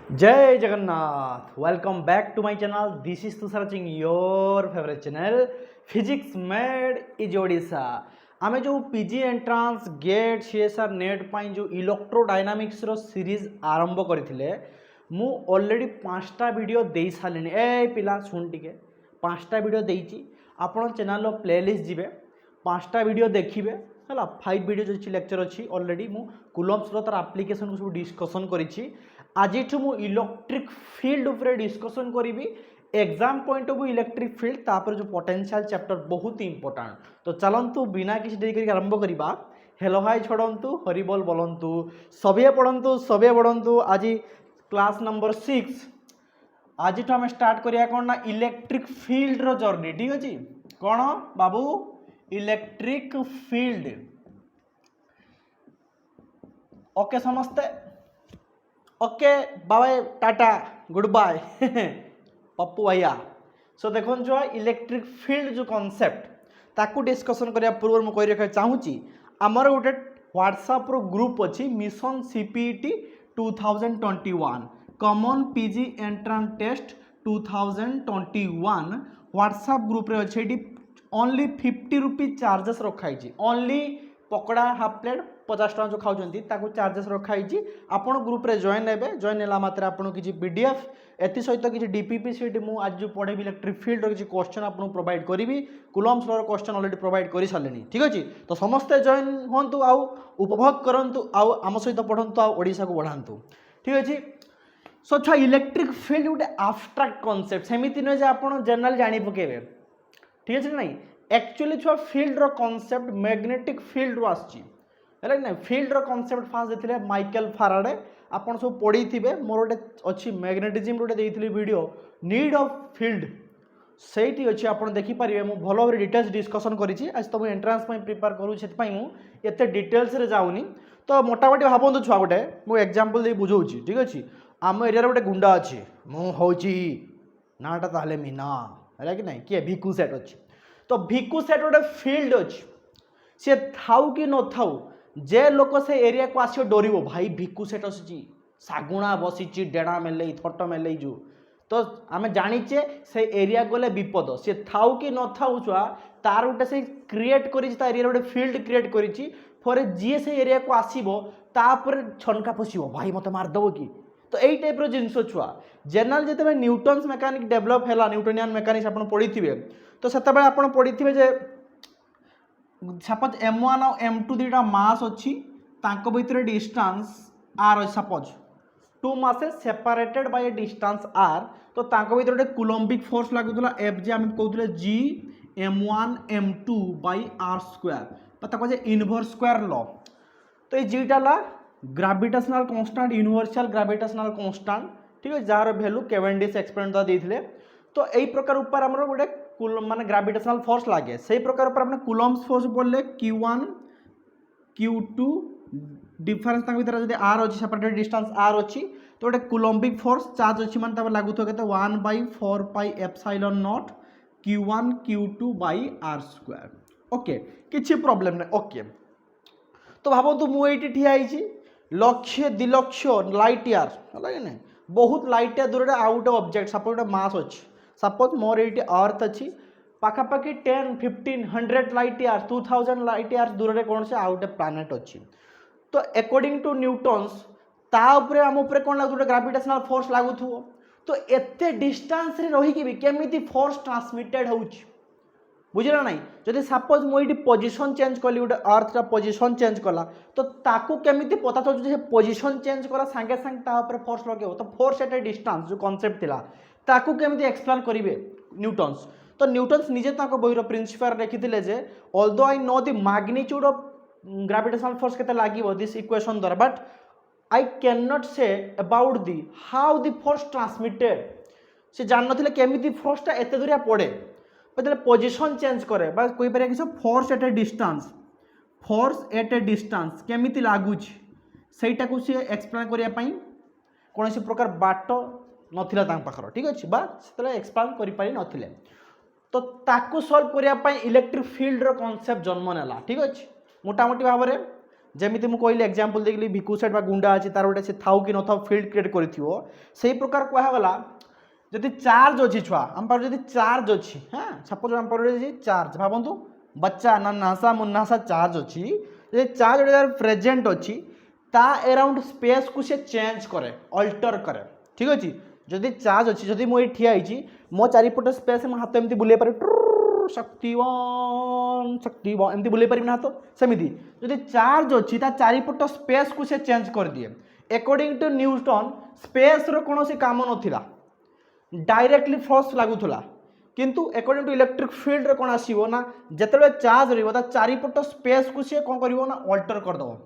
जय Jagannath. Welcome back to my channel. This is Tushar Singh, your favourite channel physics made easy Odisha. आमे जो PG entrance GATE CSIR NET पाई जो electrodynamics रो series आरंभ करथिले मु ऑलरेडी 5टा वीडियो दे सालेनी। ए पिला सुन टिके 5टा वीडियो देइची। आपण चैनल रो प्लेलिस्ट जिवे 5टा वीडियो देखिबे है 5 वीडियो जो लेक्चर अच्छी ऑलरेडी मु कुलम्स रो तार एप्लीकेशन को सब डिस्कशन करिछि। आज मु इलेक्ट्रिक फील्ड उपरे डिस्कशन करी exam point of view electric field तापर जो पोटेंशियल चैप्टर बहुत इंपोर्टेंट। तो चलंतु बिना किसी देरी करके आरंभ करिबा। हेलो हाय छोड़ंतु, हरिबोल बोलंतु, सभे पढ़ंतु सभे बढ़ंतु। आज क्लास नंबर 6 आज तो आम स्टार्ट करिया कोन ना इलेक्ट्रिक फील्ड रो जर्नी। ठीक अछि कोन बाबू? Electric field. ओके समझते? Okay bye tata goodbye Pappu भैया। सो देखो जो इलेक्ट्रिक फील्ड जो कॉन्सेप्ट ताकू डिस्कशन करने पूर्व मुझे कही रखा चाहूँगी आमर गोटे व्हाट्सएप रो ग्रुप अच्छी mission CPT 2021 common PG entrance test 2021 WhatsApp group रे अच्छे। ओनली 50 रुपीज चार्जेस रखाई। ओनली पकड़ा हाफ प्लेट 50 टका जो खाऊँ चार्जेस रखाई। आपण ग्रुप रे जॉइन हे। जॉइन है मात्र आपको किसी पीडीएफ एथि सहित किसी डीपीपी सीट मुझे आज जो पढ़ेबी इलेक्ट्रिक फील्ड किसी क्वेश्चन आपको प्रोवाइड करी। कुलम्स रो क्वेश्चन ऑलरेडी प्रोवाइड कर सारे। ठीक अच्छे तो समस्ते जॉइन हूँ आउ उपभोग करूँ आउ आम सहित पढ़ंतु आउ ओडिशा को बढ़ातु। ठीक अच्छे सो छुआ इलेक्ट्रिक फील्ड गोटे आब्स्ट्राक्ट कॉन्सेप्ट सेमती नुहे आप जनरल जानी पकेबे। ठीक अच्छे ना एक्चुअली छुआ फील्ड रो कॉन्सेप्ट मैग्नेटिक फील्ड रो आछि है ना। फील्ड रो कॉन्सेप्ट फास्ट देथिले माइकल फाराडे। आपन सब पढ़ी थिबे मोर गोटे अच्छी मैग्नेटिज्म गोटे देइथिली वीडियो नीड ऑफ फील्ड सेठी अच्छी आपन देखि परिबे। मु भलो भाबरे डिटेल्स डिस्कशन करिछि। आज तो मु एंट्रांस पई प्रिपेयर करू सेति पई मु एते डिटेल्स रे जाउनी। तो मोटामोटी भाबंतु छुआ गोटे मु एग्जांपल दे बुझौछि। ठीक अछि आम एरिया रे गोटे गुंडा अछि मु होछि नाटा ताले मीना है कि नहीं किए भिकु सेट अछि। तो भिकु सेट गोटे फील्ड अछि से थाउ कि न थाउ जे लोक से एरिया को आसो डर भाई भिकु सेट आसी शागुणा बसी डेड़ा मेले थट मेले जो तो आम जाचे से एरिया गले विपद सी थाउ कि न थाउ छुआ तार गोटे से क्रिएट कर गोटे फील्ड क्रिएट कर जी से एरिया को आसो तापर छनका पशिव भाई मत मारदेव कि। तो यही टाइप जिनस छुआ जनरल जिते न्यूटन्स मेकानिक डेभलप है न्यूटनियन मेकानिक्स आप पढ़ी थे तो से आप पढ़ी थे सपोज M1 और M2 दुईटा मास अच्छी भितर डिस्टेंस r अच्छी suppose 2 masses separated by distance r तो भितर गोटे कूलम्बिक फोर्स लगुला F जे आम कहते G M1 M2 by r square inverse square law. तो ये जीटा ला gravitational constant universal gravitational constant. ठीक है जार वैल्यू केवेंडिश एक्सपेरिमेंट द्वारा देइथिले। तो यही प्रकार ऊपर हमर गोटे माने ग्रेविटेशनल फोर्स लगे से प्रकार पर अपने कूलम्स फोर्स बोले Q1 Q2 डिफरेंस भीतर जब r अच्छी सेपरेटेड डिस्टेंस r अच्छी तो गोटे कूलम्बिक फोर्स चार्ज अच्छी माने लागुथो केते 1/4 pi epsilon not Q1 Q2 by r square. Okay किछि प्रॉब्लम नहीं। ओके तो भावतु मु एठी ठिया आइछि लक्ष्य 2 लाख लाइट ईयर है ना बहुत लाइट ईयर दूर आउ गोटे ऑब्जेक्ट सपोज गोटे मास अच्छी सपोज मोर ये अर्थ अच्छी पाखापाखि 10 15 100 लाइट ईयर 2000 लाइट ईयर दूर कौन से आउ गोटे प्लानेट अच्छी। तो अकॉर्डिंग टू न्यूटन्स ताऊपर आम उपर कौन लगुच ग्रेविटेशनल फोर्स लगुथो। तो एते डिस्टेंस रे रही भी केमिति फोर्स ट्रांसमिटेड होउछि बुझला नहीं। जदि सपोज मुझे पोजिशन चेंज कली गोटे अर्थ पोजिशन चेंज कला तो ताकू केमिति पता चलुछि पोजिशन चेंज कला संगे संगे ता ऊपर फोर्स लगे। तो फोर्स एट ए डिस्टेंस जो कांसेप्ट थिला ताकू केमिति एक्सप्लेन करिवे न्यूटन्स। तो न्यूटन्स निजे ताको बहिर प्रिंसिपल लिखिथिले जे although I know the magnitude of gravitational force केते लागिवो दिस इक्वेशन द्वारा but I can not say about the how the force transmitted. से जान नथिले केमिति फोर्सटा एते दूरिया पड़े बदले पोजिशन चेंज करे बस कोई पर कि फोर्स एट ए डिस्टेंस केमिति लागुच सेटा को सी एक्सप्लेन करिया पई कौन सी प्रकार बाट नथिला तांग पाखर। ठीक अच्छे बा से एक्सप्लेन करि पारि नथिले तो ताकू सॉल्व करिया पई इलेक्ट्रिक फील्ड रो कांसेप्ट जन्म नेला। ठीक अच्छे मोटामोटी भाव में जमीती मुझे कहली एग्जांपल देखली भिकुसेट बा गुंडा अच्छी तार गोटे से थाउ कि नथाउ फील्ड क्रिएट करिथिबो सेही प्रकार कहगला जदि चार्ज अच्छी छुआ आम पार जदि चार्ज अच्छी हाँ सपोज आम पार चार्ज भावतु बच्चा ना नासा मुन्नासा चार्ज अच्छी जदि चार्ज गोटे प्रेजेंट अच्छी ता अराउंड स्पेस को से चेंज करे अल्टर करे ठीक अच्छे जदि चार्ज अच्छी जदि मुझे ठिया मो चारिपट स्पेस में हाथ एमती बुले पारे शक्तिवान शक्तिवान एमती बुले पारि हाथ सेमती जदि चार्ज अच्छी ता चारिपट स्पेस को से चेंज कर दिए अकॉर्डिंग टू न्यूटन स्पेस रो कौन काम नथिला डायरेक्टली फोर्स लागुला किंतु अकॉर्डिंग टू इलेक्ट्रिक फील्ड कौन आसो ना जिते चार्ज रहा चारिपट स्पेस को सी कौन कर अल्टर करदेव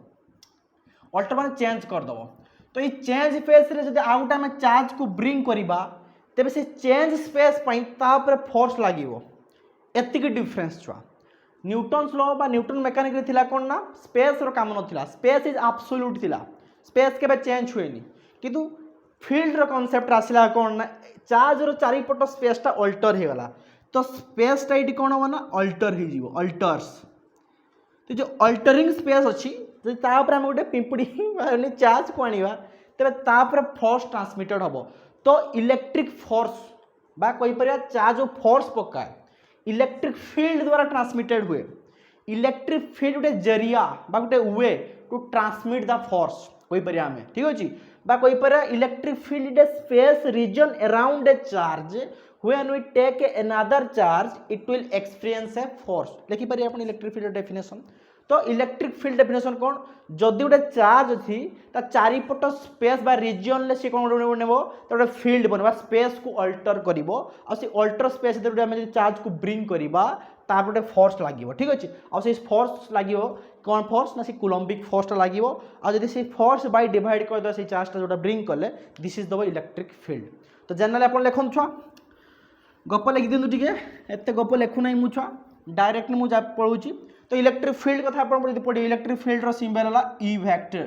अल्टर मान चेंज करदेव तो ये चेंज स्पेस रे जब आउट आम चार्ज को ब्रिंग करवा तेरे से चेंज स्पेस तापर फोर्स लगे एतिक डिफरेंस छुआ न्यूटन्स लॉ बा न्यूटन मेकानिक रे थिला कौन ना स्पेस रो काम नथिला स्पेस इज एब्सोल्यूट थिला स्पेस केबे चेंज हुएनी किंतु फील्ड रो कांसेप्ट आसिला कौन ना चार्ज रो चारिपट स्पेस टा अल्टर हो गला तो स्पेस टा इटी कौन हो ना अल्टर हो जीवो अल्टर्स तो जो अल्टरिंग स्पेस अच्छी जो तापर आम गोटे पिंपुड़ी चार्ज को आनिबा तेरे तापर फोर्स ट्रांसमिटेड हम तो इलेक्ट्रिक फोर्स बा कोई परिया चार्ज जो फोर्स पकाए इलेक्ट्रिक फील्ड द्वारा ट्रांसमिटेड हुए इलेक्ट्रिक फील्ड गोटे जरिया बा गोटे way to transmit the force कोई परिया हमें ठीक अच्छे बा कोई परिया electric field a space region around a charge when we take another charge it will experience a force लिखि पारे अपन इलेक्ट्रिक फील्ड डेफिनेशन तो इलेक्ट्रिक फील्ड डेफिनेशन कौन जदि गोटे चार्ज अच्छी ता चारिपट स्पेस बा रीजन ले सी कौन नेब तो गोटे फील्ड बनवा स्पेस को अल्टर करिवो आ से अल्टर स्पेस गोटे आम चार्ज को ब्रिंग करवा तापर गोटे फोर्स लगे ठीक अच्छे आ से फोर्स लगे कौन फोर्स ना से कूलम्बिक फोर्स लगे आ जदि से फोर्स बाय डिवाइड कर से चार्ज जो ब्रिंग कले this is the electric field तो जनरल आप लिखुन छुआ गप लिखि दिंतु टिके एत गप लिखु ना मुझा डायरेक्टली मुझे पढ़ुची तो इलेक्ट्रिक फील्ड कथा आप पढ़े इलेक्ट्रिक फील्ड रो सिंबल है E vector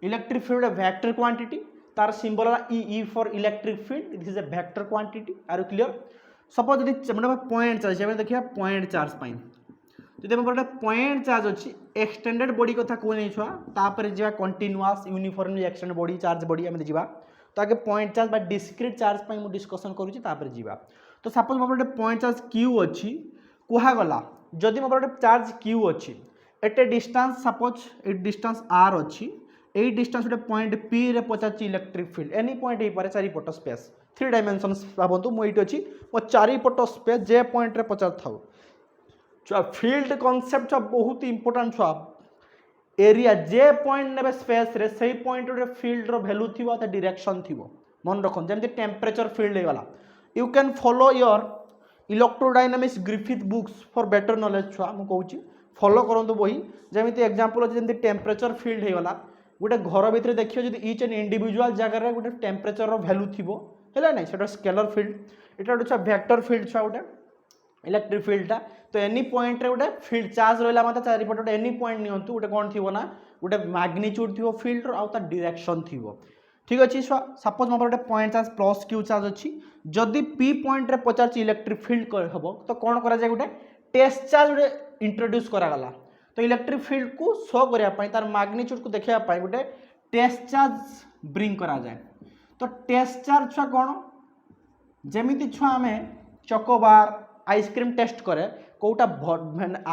electric field vector quantity तार सिंबल है E for electric field this is a vector quantity are clear suppose जब पॉइंट चार्ज देखिए पॉइंट चार्ज जब गोटे पॉइंट चार्ज अच्छी एक्सटेंडेड बॉडी कथा कहने छुआ तापर जा continuous uniformly extend body charge body आम जा तो आगे पॉइंट चार्ज बा डिस्क्रीट चार्ज मुझे डिस्कसन करुँची जा तो सपोज मोर गोटे पॉइंट चार्ज क्यू अच्छी कहगला जदि मोर गोटे चार्ज क्यू अच्छी at a distance suppose a distance r अच्छी यही डिस्टेंस गोटे पॉइंट पी रे पचार इलेक्ट्रिक फील्ड एनी पॉइंट हो पारे चारिपट स्पेस 3 डायमेंशन भावतु मुझे अच्छी मो चारिपट स्पेस जे पॉइंट रे पचार था छुआ फील्ड कॉन्सेप्ट छुआ बहुत इंपोर्टेंट छुआ एरिया जे पॉइंट ने स्पेस रे सही पॉइंट रे फील्ड रो वैल्यू थी डायरेक्शन थी मन रखन जमी टेम्परेचर फील्ड होगा you can follow your electrodynamics Griffith books for better knowledge छुआ मुझे फॉलो करूँ बही जमी एग्जांपल अच्छे जमी टेम्परेचर फील्ड होगा गोटे घर भितर देखिए जब इच एंड इंडिविजुअल जगह गोटे टेम्परेचर वैल्यू थी है ना से स्केलर फील्ड यहाँ गोटे वेक्टर फील्ड छुआ गोटे इलेक्ट्रिक फील्डटा तो एनी पॉइंट रे गोटे फील्ड चार्ज रहा मतलब चारिपट गोटे एनी पॉइंट नियंतु गोटे कौन थी ना गोटे मैग्नीट्यूड थी फील्ड आउ डायरेक्शन थी ठीक अच्छे सपोज मोर गोटे point charge plus q charge अच्छी जदि पी पॉइंट रे पचार इलेक्ट्रिक फील्ड हम तो कौन करा जाए गोटे टेस्ट चार्ज गोटे इंट्रोड्यूस करागला तो इलेक्ट्रिक फील्ड को शो करने तार मैग्नीट्यूड को देखापी गोटे टेस्ट चार्ज ब्रिंग करा जाए तो टेस्ट चार्ज छुआ कौन जमीती छुआ आम चकोबार आइसक्रीम टेस्ट करे कौटा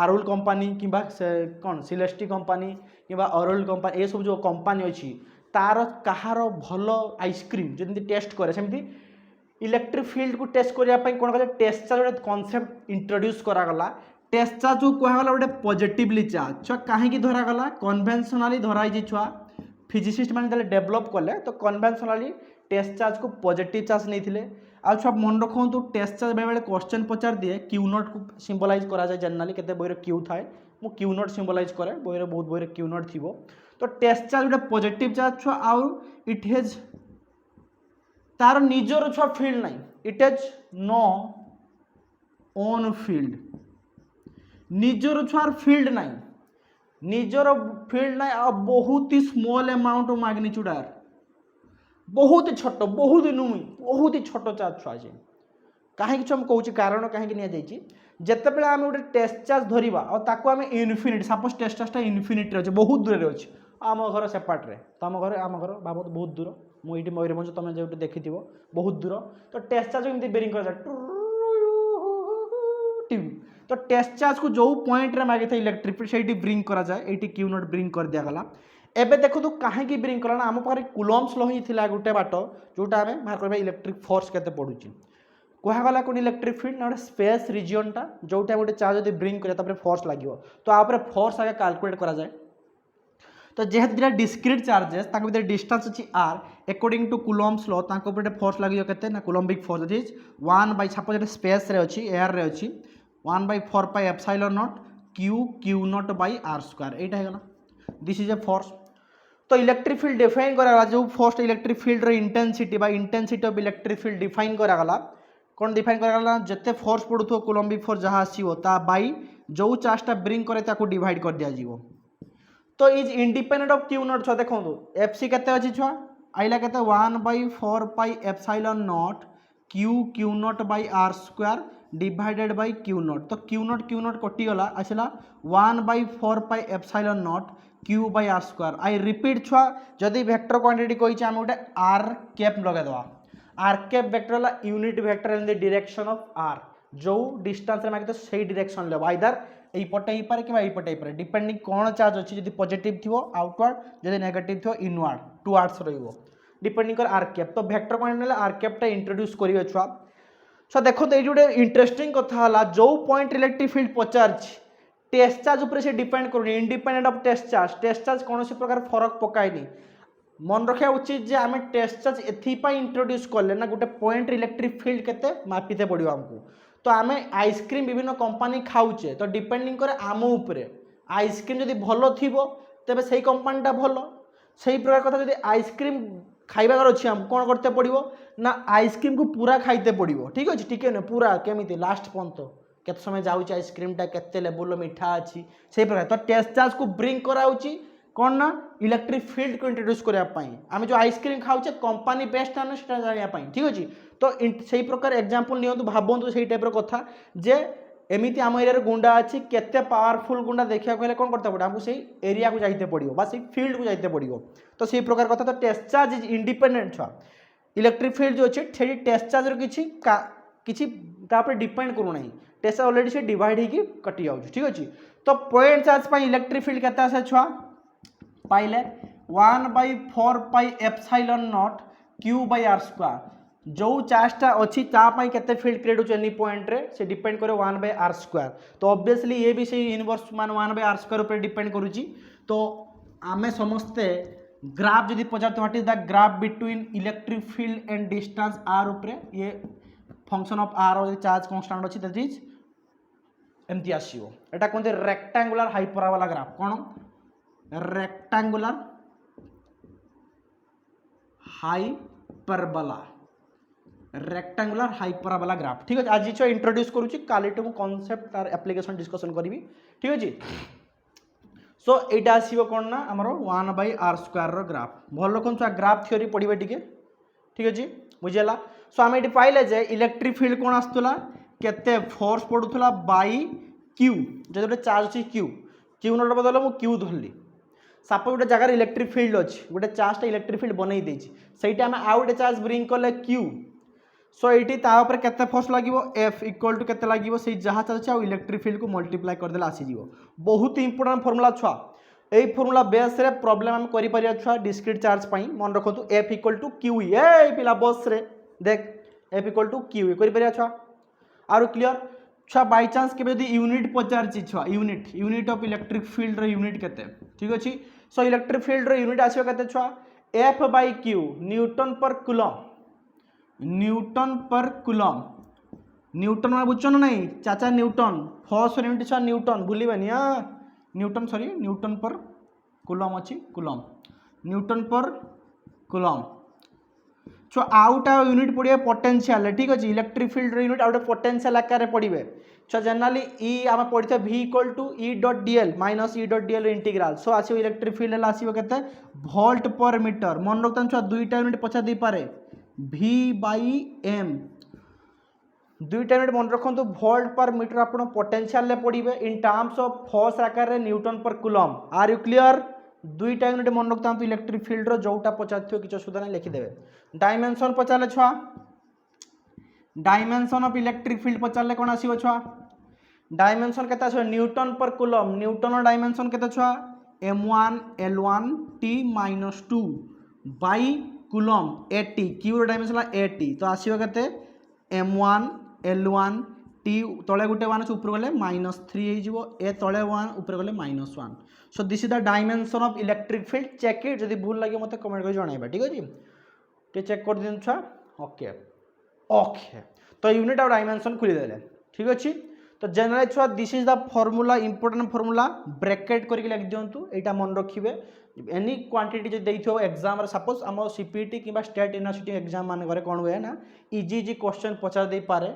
आरोल कंपानी कि कौन सिलेस्टी कंपानी कि अरोल कंपानी ये सब जो कंपानी अच्छी तार कहार भल आइसक्रीम जमी टेस्ट करे सेमती इलेक्ट्रिक फील्ड को टेस्ट करने कौन कह टेस्ट चार्ज गोटे कॉन्सेप्ट इंट्रोड्यूस करागला टेस्ट चार्ज को कहगला गोटे पॉजिटिवली चार्ज छुआ कहीं धरागला कन्वेंशनाली धराई छुआ फिजिसिस्ट मैंने डेभलप कले तो कन्वेंशनाली टेस्ट चार्ज को पॉजिटिव चार्ज नहीं आ छुआ मन रखु टेस्ट चार्ज बेले क्वेश्चन पचार दिए क्यू नॉट को सिंबलाइज करा जाए जनरली केते बही क्यू थाए मु क्यू नॉट सिंबलाइज करे बही बहुत बही क्यू नॉट थी तो टेस्ट चार्ज गोटे पॉजिटिव चार्ज छुआ आउ इट हेज तार निजर छुआ फील्ड नहीं it has no own field निजर छुआर फील्ड नहीं निजर फील्ड नहीं आ बहुत ही स्मॉल अमाउंट ऑफ मैग्नीट्यूड आर बहुत ही छोट बहुत ही नुई बहुत ही छोट चार्ज छुआ कहीं हम कौच कारण कहीं जिते बेले आम गोटे टेस्ट चार्ज धरिबा और ताको आम इनफिनिट सपोज टेस्ट चार्जटा इनफिनिट अच्छे बहुत दूर अच्छे आम घर सेपाटे तो आम घर बाबत बहुत दूर मुझे मयूरभंज तुम जो देखी बहुत दूर तो टेस्ट चार्ज एमती बेरिंग कर तो टेस्ट चार्ज को जो पॉइंट रे मागे इलेक्ट्रिक फील्ड से ब्रिंग करा जाए ये क्यू नॉट ब्रिंग कर दिया गला एबे देखो कहीं ब्रिंग कला आम पाखे कुलम्स लॉ ही था गोटे बाट जोटा आम बाहर कर इलेक्ट्रिक फोर्स केते पड़ुची कहगला कौन इलेक्ट्रिक फील्ड ना स्पेस रिजियनटा जोटा गोटे चार्ज जो ब्रिंग करे फोर्स लगे तो आप फोर्स आगे कैलकुलेट करा जाए तो जेहेतु दुटा डिस्क्रीट चार्जेस भीतर डिस्टेंस अच्छी r according to Coulomb's law force लगे के कुलम्बिक फोर्स दैट इज 1/सपोज स्पेस रे अच्छी एयर रे अच्छी 1/4 pi epsilon naught q naught by r square एटा है दिस इज ए फोर्स तो इलेक्ट्रिक फील्ड डिफाइन कराला जो फर्स्ट इलेक्ट्रिक फील्ड रो intensity of electric field define कराला कौन डिफाइन कराला जिते फोर्स पड़ुथो कुलम्बिक फोर्स जहाँ आसीबो ता बाई जो चार्जटा ब्रिंग करे ताको डिवाइड कर दिया जीवो तो is independent of q naught छुआ देखो एफसी केते अछि छुआ आइला केते 1/4 pi epsilon naught q naught by r square divided by q naught कटि गला आसला 1/4 pi epsilon naught Q by r square I repeat छुआ जदि वेक्टर क्वांटिटी कहि आम गोटे आर कैप लगे दवा आर कैप वेक्टर वाला unit vector in the direction of r जो डिस्टेंस रे मागे सही डायरेक्शन ले आइदर यही पटे ही पारे कि यही पटे ही पारे डिपेंडिंग कौन चार्ज अच्छी जब पॉजिटिव थी आउटवर्ड जब नेगेटिव थी इनवर्ड टू आर्ट्स रो डिपेंडिंग कर आर कैप तो वेक्टर क्वांटिटी आर कैपटा इंट्रोड्यूस करिवे छुआ सो देखो तो ये गोटे इंटरेस्टिंग कथा है जो पॉइंट इलेक्ट्रिक फील्ड पचार टेस्ट चार्ज उपर से डिपेंड करूनी इंडिपेंडेंट ऑफ टेस्ट चार्ज कौन प्रकार फरक पकायनी मन रखा उचित जे आम टेस्ट चार्ज एपाई इंट्रोड्यूस कले ना गोटे पॉइंट इलेक्ट्रिक फील्ड केते मापिते पड़ो आमको तो आम आइसक्रीम विभिन्न कंपानी खाऊचे तो डिपेंडिंग करे आम उपरे आइसक्रीम जदि भल थी तेरे से कंपानीटा भल से प्रकार कथा जदि आइसक्रीम खाइबार अच्छी आम कौन करते पड़ो ना आइसक्रीम को पूरा खाइते पड़ो ठीक अच्छे ठीक है पूरा केमी लास्ट पर्यंत केत समय जाऊँच आइसक्रीमटा केते लेवल मीठा अच्छी से प्रकार तो टेस्ट चार्ज को ब्रिंग कराऊँगी कौन ना इलेक्ट्रिक फील्ड को इंट्रोड्यूस करने आम जो आइसक्रीम खाऊचे कंपानी बेस्ट आने जानापी ठीक अच्छे तो से प्रकार एग्जांपल नियंतु भावतु से टाइप कथा जे एमती आम एरिया गुंडा अच्छी केते पावरफुल गुंडा देखा गले कौन करते पड़ो आमको से एरिया को जाइते पड़ो बा से फील्ड को जाइते पड़ो तो से प्रकार कथा तो टेस्ट चार्ज इज इंडिपेंडेंट छुआ इलेक्ट्रिक फील्ड जो अच्छे से टेस्ट चार्ज किसी डिपेंड करूना टेस्ट चार्ज ऑलरेडी से डिवाइड होगी कटि जाऊँ ठीक अच्छे तो पॉइंट चार्ज इलेक्ट्रिक फील्ड केते आसे छुआ पाइले 1/4 pi epsilon naught Q by r square जो चार्जटा अच्छी तापाई केते फील्ड क्रिएट होची एनी पॉइंट रे से डिपेंड करे 1/r स्क्वायर तो ऑब्वियसली ये भी से इनवर्स मान 1/r स्क्वायर ऊपर डिपेंड करूची तो आमे समस्ते ग्राफ जदि पचार what is the graph between electric field and distance r ऊपर ये फंक्शन ऑफ r और चार्ज कांस्टेंट अछि दैट इज एमती आसीबो एटा कोनते रेक्टेंगुलर हाइपरबोला ग्राफ कोन रेक्टेंगुलर हाइपरबोला ग्राफ ठीक है आज जो इंट्रोड्यूस करूँ काली कॉन्सेप्ट तार एप्लिकेशन डिस्कशन करी ठीक अच्छे सो यहाँ आसो कौन ना आमर 1/r स्क्वायर ग्राफ भल रखुन ग्राफ थ्योरी पढ़े टे ठीक अच्छे बुझेगा सो आम ये पाइले जे इलेक्ट्रिक फील्ड कौन आसूला केते फोर्स पड़ूला बाई क्यू जो गोटे चार्ज अच्छी क्यू नोट बदल मुझे क्यू धरली सपोज गोटे जगार इलेक्ट्रिक फील्ड अच्छी गोटे चार्जटा इलेक्ट्रिक फील्ड बनई देती आम आउ गोटे चार्ज ब्रिंग कले क्यू सो ये केते फोर्स लगे एफ इक्वल टू केते लगे से जहाँ चार्ज अच्छे इलेक्ट्रिक फील्ड को मल्टीप्लाई करदे आसीज बहुत इंपोर्टेंट फर्मुला छुआ यही फर्मुला बेस रे प्रॉब्लम आम कर छुआ डिस्क्रीट चार्ज मन रखु F equal to q E पिला बस रे देख एफ इक्वल टू क्यू कर छुआ आर क्लीयर छुआ बाई चांस के यूनिट पचार छुआ यूनिट ऑफ इलेक्ट्रिक फील्ड रो यूनिट केते ठीक अच्छे सो इलेक्ट्रिक फील्ड रो यूनिट आसो केते छुआ F by q Newton per Newton में बुझ ना नहीं चाचा न्यूटन फर्स्ट यूनिट छुआ न्यूटन भूलिबेनी न्यूटन पर कूलम अच्छी न्यूटन पर कूलम छुआ आउटा यूनिट पड़े पोटेंशियल ठीक अच्छे इलेक्ट्रिक फील्ड यूनिट आउट पोटेंशियल आकार पड़े छुआ जनरली ई आम पढ़ी v equal to E dot dl minus E dot dl integral so आसो इलेक्ट्रिक फील्ड आसो के वोल्ट पर मीटर मन रखता छुआ दुईटा यूनिट पछा दे पारे v बाई एम दुईटा यूनिट मन रखु वोल्ट पर मीटर आप पोटेंशियल पढ़े इन टर्म्स ऑफ फोर्स आकार Newton per coulomb. Are you clear? दुईटा यूनिट मन रखता इलेक्ट्रिक फील्ड रो जोटा पचार किसी असुविधा नहीं लिखिदेवे। डायमेंशन पचारे छुआ, डायमेंशन ऑफ इलेक्ट्रिक फील्ड पचारे कौन आसो छुआ? डायमेंशन केते आसो Newton per coulomb. Newton dimension केते छुआ? m1 l1 t -2 by coulomb at। Q dimension at तो आसो केते m1 l1 t तले गोटे 1 ऊपर गले -3 हो ए तले 1 ऊपर गले -1। So this is the dimension of electric field. Check it, जदि भूल लगे मत कमेंट कर जणाइबा। ठीक अछि, टे चेक कर दिन छुआ। ओके ओके, तो यूनिट और डायमेंशन खुली देले। ठीक अछि, तो जनरल छुआ this is the formula, important formula bracket करके लिख दियंतु। एटा मन रखिबे एनी क्वांटिटी जो देइथो एग्जाम रे, सपोज हम सीपीटी किबा स्टेट यूनिवर्सिटी एग्जाम मान करे कोन हुए ना इजी क्वेश्चन पचार दे पारे।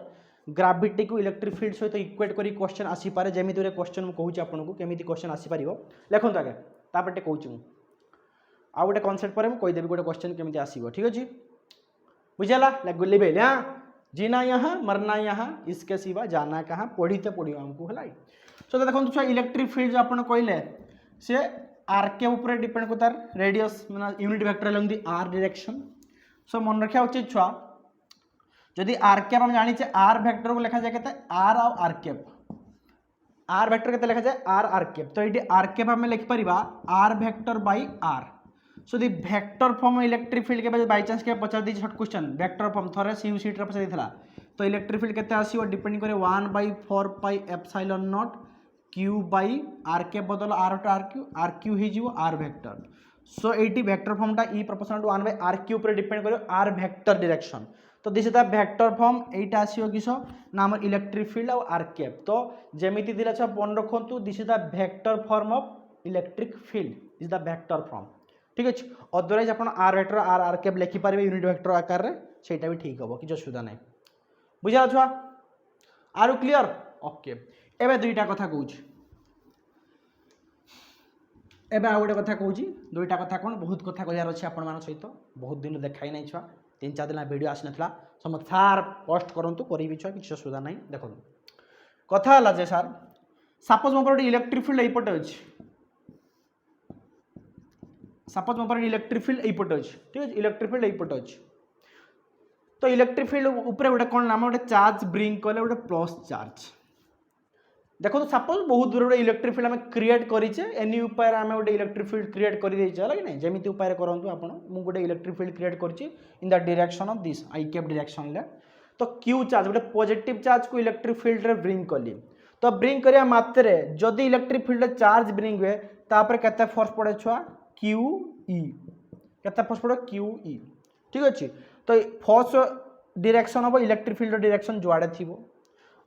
ग्राविटी को इलेक्ट्रिक फील्ड सहित इक्वेट करी क्वेश्चन आसी पारे। जेमिति रे क्वेश्चन मु कहूची आपन को केमिति क्वेश्चन आसी परिबो लेखंत आगे तापटे कहूची मु आ गोटे कांसेप्ट पर मु कहि देबी गोटे क्वेश्चन केमिति आसीबो। ठीक अछि, बुझला गुल्ली बेल। हां, जीना यहाँ मरना यहाँ, इसके सिवा जाना कहाँ, पढ़ीते पढ़ियो हमको है। सो देखो छुआ इलेक्ट्रिक फील्ड जो आपन कहले से आर के ऊपर डिपेंड को तार रेडियस माने यूनिट वेक्टर लंदी आर डायरेक्शन। सो मन रखा उचित छुआ जदि आर कैप हम जानी आर वेक्टर को लिखा जाए केते आर और आर कैप। आर वेक्टर केते लिखा जाए आर आर कैप। तो ये आर कैप हम लिख परिबा r vector by r. So the vector form electric field के बाय चांस के पचार the short question vector form थरे सीयू सीट रे पचार दिथला। तो इलेक्ट्रिक फील्ड केते आसीबो डिपेंड करे 1/4 pi epsilon naught Q by r के बदल आर टू आर क्यू ही जीवो आर वेक्टर। सो एटी वेक्टर फॉर्मटा E proportional to 1/r Q पर डिपेंड करो आर वेक्टर डायरेक्शन। तो this is the vector form. एटा आसीबो किसो नाम इलेक्ट्रिक फील्ड और आर कैप। तो जेमिति दिला छ मन रखंतु this is the vector form of electric field is the vector form. ठीक अछि, अदरवाइज आपण r vector r r cap लिखि पारबे यूनिट वेक्टर आकार रे, सेटा भी ठीक हबो, किछ असुविधा नै। बुझा छुआ? Are you clear? ओके, एबे दुईटा कथा कहूची। एबे आ गोटे कथा कहूची, दुईटा कथा कोन बहुत कथा कहयार अछि आपण मान सहित। बहुत दिन देखाई नै छुआ, 3-4 दिन वीडियो आसी नथला। सम सार पोस्ट करंतु करिवि छुआ, किछ असुविधा नै। देखो कथा हला जे सर सपोज मो पर इलेक्ट्रिक फील्ड एपटे अछि। सपोज मो पर इलेक्ट्रिक फील्ड एपटे अछि। ठीक अछि, इलेक्ट्रिक फील्ड एपटे अछि। तो इलेक्ट्रिक फील्ड ऊपर गोटे कोन नाम गोटे चार्ज ब्रिंग कले गोटे प्लस चार्ज। देखो तो सपोज बहुत दूर गोटे इलेक्ट्रिक फील्ड आम क्रिएट करिचे एनी उपाय आम गोटे इलेक्ट्रिक फील्ड क्रिएट कर देइछे है कि नहीं। जेमिति उपाय करंतु आपण मु गोटे इलेक्ट्रिक फील्ड क्रिएट करछि इन the direction of this I cap direction ले। तो क्यू चार्ज गोटे पॉजिटिव चार्ज को इलेक्ट्रिक फील्ड रे ब्रिंग कली। तो ब्रिंग करिया मात्रे जदि इलेक्ट्रिक फील्ड चार्ज ब्रिंग हुए तापर केते फोर्स पड़े छुआ क्यू ई। केते फोर्स पड़े क्यू ई। ठीक अछि, तो force direction of electric field direction जुआडे थिबो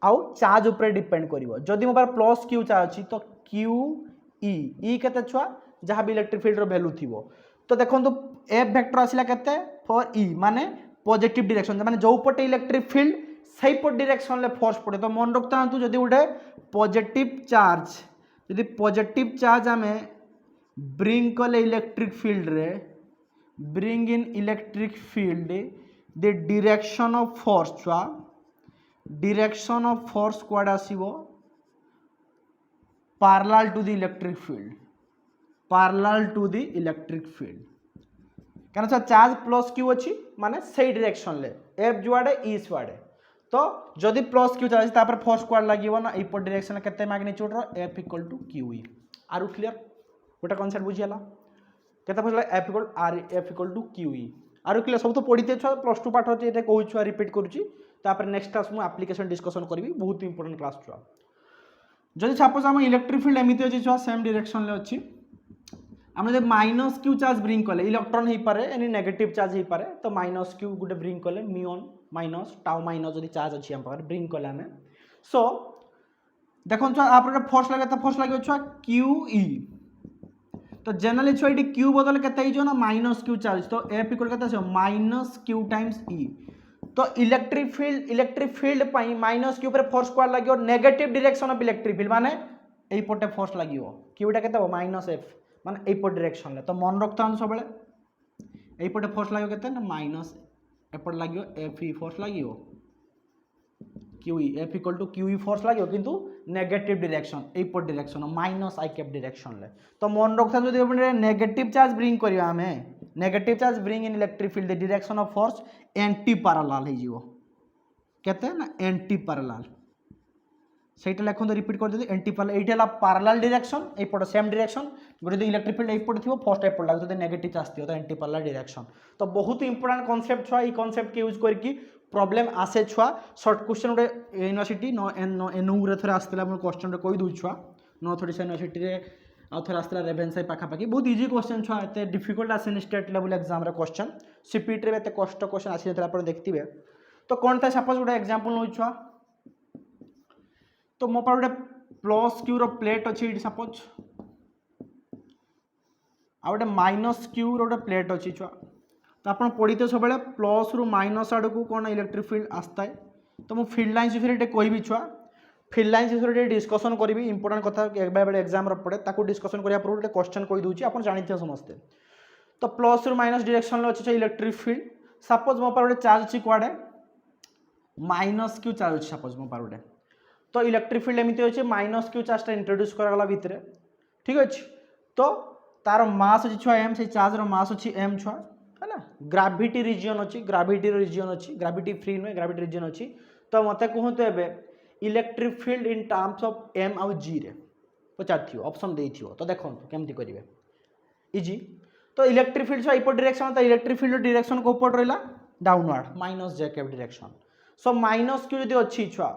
आउ चार्ज ऊपर डिपेंड करिवो। जदि मो पार प्लस क्यू चार्ज अछि तो क्यू ई केते छुआ जहां भी इलेक्ट्रिक फील्ड रो वैल्यू थिबो। तो देखंतु एफ वेक्टर आसिला केते फॉर ई माने पॉजिटिव डायरेक्शन माने जो पटे इलेक्ट्रिक फील्ड सही पट डायरेक्शन ले फोर्स पड़े। तो मन रखता हूं जदि उडे पॉजिटिव चार्ज हमें ब्रिंग कले इलेक्ट्रिक फील्ड रे bring in electric field the direction of force छुआ डायरेक्शन ऑफ फोर्स क्वाड आसीबो parallel to the electric field. Parallel to the electric field कारण चार्ज प्लस क्यू अच्छी माने सही डायरेक्शन ले एफ जुआडे ई जुआडे। तो जदि प्लस क्यू चार्ज तापर फोर्स क्वाड लागिवो ना इपर डायरेक्शन केते मैग्नीट्यूड रो F equal to q E. आरु क्लियर गोटा कांसेप्ट बुझियाला केते बुझला F equal to q E. आरु क्लियर सब तो पढ़ीते छ प्लस 2 पाठ एते कहू छ रिपीट करूची। तापर नेक्स्ट क्लास मु एप्लीकेशन डिस्कशन करबी बहुत इंपोर्टेंट क्लास छ। जदि सपोज हम इलेक्ट्रिक फील्ड एमिति अछि छ सेम डायरेक्शन ले अछि हम जब माइनस क्यू चार्ज ब्रिंग कले इलेक्ट्रॉन ही पारे यानी नेगेटिव चार्ज ही पारे। तो माइनस क्यू गुटे ब्रिंग कले म्यून माइनस टाउ माइनस जदि चार्ज अछि हम पारे ब्रिंग कले हमें। सो देखो छ आपरे फोर्स लगे तो फोर्स लगे छ क्यू ई। तो जनरली छ इटी क्यू बदल केते ही जो ना माइनस क्यू चार्ज। तो एफ इक्वल केते छ माइनस क्यू टाइम्स ई। तो इलेक्ट्रिक फील्ड पाई माइनस क्यू पर फोर्स क्वाड लागियो negative direction of electric field माने एई पटे फोर्स लागियो क्यूटा केते हो माइनस एफ माने एई पट डायरेक्शन ले। तो मन रखता हम सब बेले एई पटे फोर्स लागियो केते ना माइनस एपट लागियो एफ ई फोर्स लागियो QE F equal to QE force लगे किंतु नेगेटिव डायरेक्शन एपट direction minus i cap direction ले तो मन रखता जदि नेगेटिव चार्ज ब्रिंग करिया हमें negative charge bring in electric field the direction of force anti parallel हो जिवो केते ना एंटी पैरेलल सेटा लिखो रिपीट कर दे एंटी पैरेलल एटा ला पैरेलल डायरेक्शन एपट सेम डायरेक्शन गोटे इलेक्ट्रिक फील्ड एपट थिवो फर्स्ट एपट लागो तो नेगेटिव चार्ज थिवो तो एंटी पैरेलल डायरेक्शन तो बहुत इंपोर्टेंट कांसेप्ट छुआ ई कांसेप्ट के यूज करके प्रॉब्लम आसे छुआ शॉर्ट क्वेश्चन गोटे यूनिवर्सिटी एनयू रे थरे आस्तिला हम क्वेश्चन रे कहि दउ छुआ नॉर्थ ओडिशा यूनिवर्सिटी रे आ थरे आस्तिला रेभेन्सा पाखा पाखी बहुत इजी क्वेश्चन छुआ एते डिफिकल्ट आसेन स्टेट लेवल एग्जाम रे क्वेश्चन सीपीटी रे एते कष्ट क्वेश्चन आसी जतरा आपण देखथिबे तो कोन था सपोज गोटे एग्जांपल नउ छुआ तो मो पर गोटे प्लस क्यू रो प्लेट अछि सपोज आ गोटे माइनस क्यू रो गोटे प्लेट अछि छुआ तो आप पढ़ी सब प्लस रु माइनस आड़ को कौन इलेक्ट्रिक फील्ड आसता है तो मुझे फील्ड लाइन्स विषय कहि छुआ फील्ड लाइन्स विषय डिस्कसन करी इंपोर्टेंट कथा बेले एग्जाम पड़े ताकू डिस्कसन करने पूर्व गोटे क्वेश्चन कही दूसरी आप जानते समस्ते तो प्लस रु माइनस डायरेक्शन अच्छे इलेक्ट्रिक फील्ड सपोज मो पर गोटे चार्ज अच्छी कुआड़े माइनस क्यू चार्ज अच्छी सपोज मो पर गोटे तो इलेक्ट्रिक फील्ड एमती अच्छे माइनस क्यू चार्जटा इंट्रोड्यूस कराला भितर ठीक अच्छे तो तार मास अच्छी छुआ एम से चार्जर मास अच्छी एम छुआ है ना ग्राविटी रिजियन अच्छी ग्राविटी रिजियन अच्छी ग्राविटी फ्री नुहे ग्राविटी रिजियन अच्छी तो मत कहतु एवं electric field in terms of m आउ जी रे पचार ऑप्शन दे तो देखो केमती करेंगे इजी तो इलेक्ट्रिक फील्ड इपट डायरेक्शन तो इलेक्ट्रिक फील्ड डायरेक्शन को ऊपर रहा downward minus j cap direction so minus Q जो अच्छी छुआ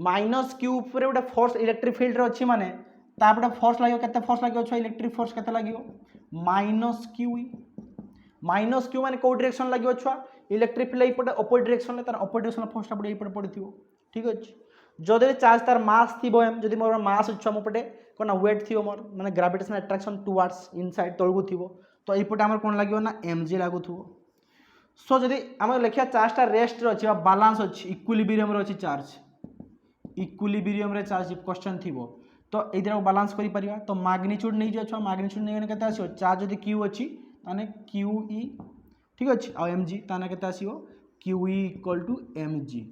माइनस क्यू ऊपर गोटे फोर्स इलेक्ट्रिक फील्ड रे अच्छी माने तापटे फोर्स लगे केते फोर्स लगे छुआ इलेक्ट्रिक फोर्स केते लगे माइनस क्यू माने को डायरेक्शन लगे छुआ इलेक्ट्रिक फील्ड एपटे अपोजिट डायरेक्शन ले तार अपोजिट डायरेक्शन फोर्सटा पड़े एपटे पड़थिवो ठीक अछि जदि चार्ज तार मास थिबो एम जदि मोर मास छुआ मो पटे कोन वेट थिबो मोर माने ग्रेविटेशनल अट्रैक्शन टुवर्ड्स इनसाइड तळगु थिबो तो एपटे हमर कोन लागियो ना mg लागुथबो सो जदि हम लेखिया चार्जटा रेस्ट रे अछि बा बैलेंस अछि इक्विलिब्रियम रे अछि चार्ज इक्विलिब्रियम रे चार्ज क्वेश्चन थिबो तो एदिरा बैलेंस करि परिबा तो मैग्नीट्यूड नै जे छुआ मैग्नीट्यूड नै केते आसीओ चार्ज जदि q अछि ताने QE ठीक अच्छे आ mg ताने केते आसीओ QE equal to mg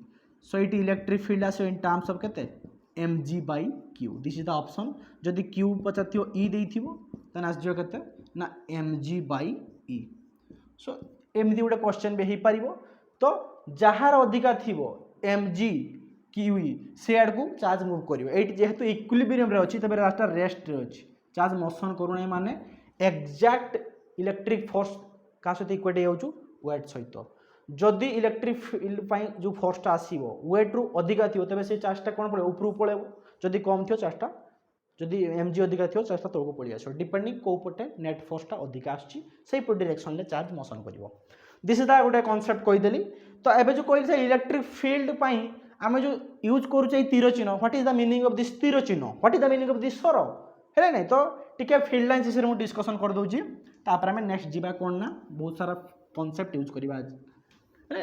so it electric field आसीओ इन टर्म्स ऑफ केते mg/q this is the option जदि q पचाथियो e देइथिबो ताने आसीओ केते ना mg/e सो एमदी गोटे क्वेश्चन भी हो पारिबो तो जहार अधिका थिबो mg QE से आड़ को चार्ज मूव करिवो एट जेहेतु इक्विलिब्रियम रे अछि तबे रास्ता रेस्ट रे अछि चार्ज मोशन करूने माने एग्जैक्ट इलेक्ट्रिक फोर्स का सहित इक्वेट हो वेट सहित जदि इलेक्ट्रिक फील्ड पाई जो फोर्सटा आसीबो वेट रु अधिका थियो तबे से चार्जटा कोन पड़े ऊपर पळेबो जदि कम थियो चार्जटा जदि mg अधिका थियो चार्जटा तळको पळि आसो डिपेंडिंग को पटे नेट फोर्सटा अधिका आछि सेही पट डायरेक्शन ले चार्ज मोशन करिवो दिस इज द गोटे कांसेप्ट कहि देली तो एबे जो कहली से इलेक्ट्रिक फील्ड पाई आमे जो यूज करू छै तीर चिन्ह what is the meaning of this तीर चिन्ह what is the meaning of this सरो है नै तो टिके फील्ड लाइन विषय मु डिस्कशन कर दउची तापर आमे नेक्स्ट जीवा कोन ना बहुत सारा कांसेप्ट यूज करबा आज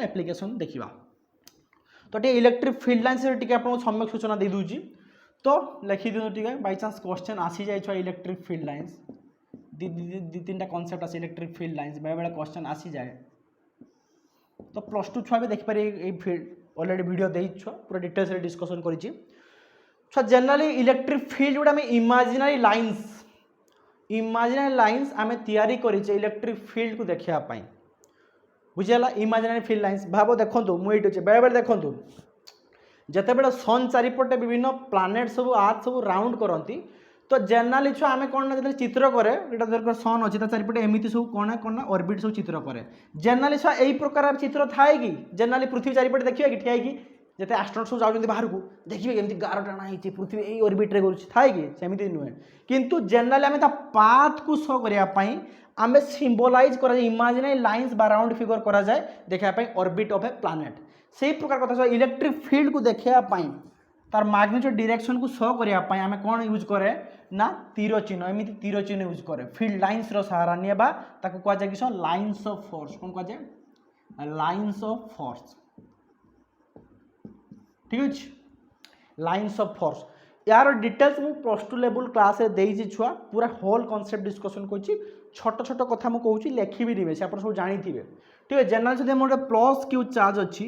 एप्लीकेशन देखिबा तो टे इलेक्ट्रिक फील्ड लाइन से टिके आपन सम्यक सूचना दे दूची तो लिखि दिनु टिके बाय चांस क्वेश्चन आसी जाय छ इलेक्ट्रिक फील्ड लाइंस दी तीनटा कांसेप्ट आसी इलेक्ट्रिक फील्ड लाइंस बेले बेले क्वेश्चन आसी जाए तो प्लस 2 छुआ भी देख पारे ए फील्ड ऑलरेडी वीडियो देई छ पूरा डिटेल्स रे डिस्कशन करि छी छ जनरली इलेक्ट्रिक फील्ड जोडा में इमेजिनरी लाइंस आमे तैयारी करि छ इलेक्ट्रिक फील्ड को देखिया पाई बुझेला इमेजिनरी फील्ड लाइंस भाबो देखंतु मुइट छ बेले बेले देखंतु जते बेले सन चारिपटे विभिन्न प्लैनेट सब अर्थ सब राउंड करंती तो जनरली छुआ आमे कोन ना चित्र करे एटा दरकार सन अछि त चारिपटे एमिति सब कोन ना ऑर्बिट सब चित्र करे जनरली छुआ एई प्रकार चित्र थाए कि जनरली पृथ्वी चारिपटे देखिबे कि ठियाई कि जते एस्ट्रोनॉट सब जाउछन्ती बाहर को देखिबे केमति गारो टाणा हिची पृथ्वी एई ऑर्बिट रे गरुछ थाए कि सेमिति नुहे किंतु जनरली आमे ता पाथ को शो करिया पई आमे सिंबलाइज करा जाय इमेजिनरी लाइंस बा राउंड फिगर करा जाय देखिया पई ऑर्बिट ऑफ ए प्लैनेट सेही प्रकार कथा इलेक्ट्रिक फील्ड को देखिया पई तार मैग्नीट्यूड डायरेक्शन को शो करिया पई आमे कोन यूज करे ना तीर चिन्ह एमिति तीर चिन्ह यूज करे फील्ड लाइंस रो सहारा नियबा ताको कह जाय कि लाइंस ऑफ फोर्स कोन कह जाय लाइंस ऑफ फोर्स ठीक है लाइंस ऑफ फोर्स यार डिटेल्स मु प्लस 2 लेवल क्लास रे देई छी छुआ पूरा होल कांसेप्ट डिस्कशन कोछि छोट छोट कथा मु कहूची लेखि भी दिबे से आपण सब जानि थिबे ठीक है जनरल जदि मोर प्लस क्यू चार्ज अछि